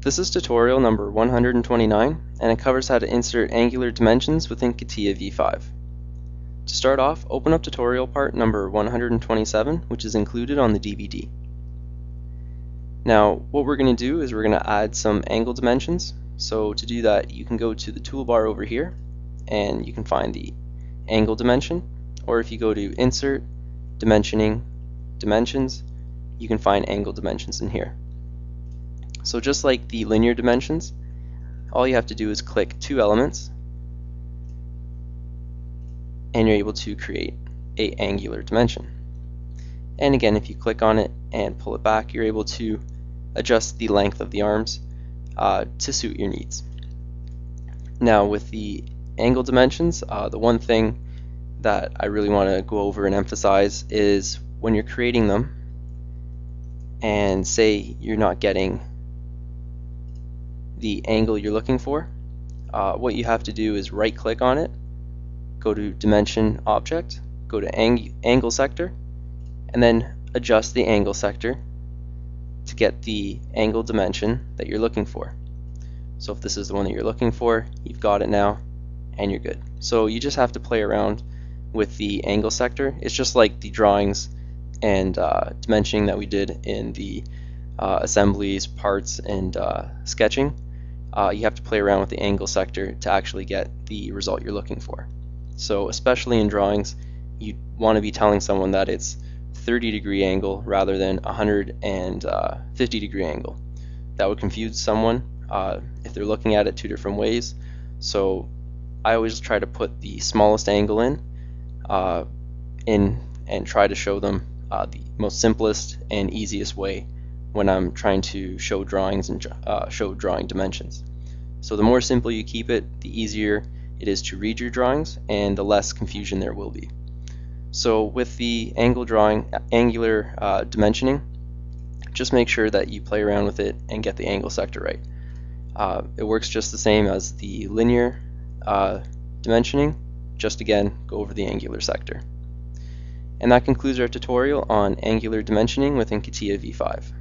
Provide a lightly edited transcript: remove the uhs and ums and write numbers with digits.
This is tutorial number 129, and it covers how to insert angular dimensions within Catia V5. To start off, open up tutorial part number 127, which is included on the DVD. Now, what we're going to do is we're going to add some angle dimensions. So to do that, you can go to the toolbar over here, and you can find the angle dimension, or if you go to Insert, Dimensioning, Dimensions, you can find angle dimensions in here. So just like the linear dimensions, all you have to do is click two elements and you're able to create an angular dimension. And again, if you click on it and pull it back, you're able to adjust the length of the arms to suit your needs. Now with the angle dimensions, the one thing that I really want to go over and emphasize is when you're creating them and say you're not getting the angle you're looking for, what you have to do is right click on it, go to Dimension Object, go to Angle Sector, and then adjust the angle sector to get the angle dimension that you're looking for. So if this is the one that you're looking for, you've got it now and you're good. So you just have to play around with the angle sector. It's just like the drawings and dimensioning that we did in the assemblies, parts, and sketching. You have to play around with the angle sector to actually get the result you're looking for. So especially in drawings, you want to be telling someone that it's 30-degree angle rather than 150-degree angle. That would confuse someone if they're looking at it two different ways. So I always try to put the smallest angle in and try to show them the most simplest and easiest way when I'm trying to show drawings and show drawing dimensions. So the more simple you keep it, the easier it is to read your drawings and the less confusion there will be. So with the angular dimensioning, just make sure that you play around with it and get the angle sector right. It works just the same as the linear dimensioning, just again go over the angular sector. And that concludes our tutorial on angular dimensioning within Catia V5.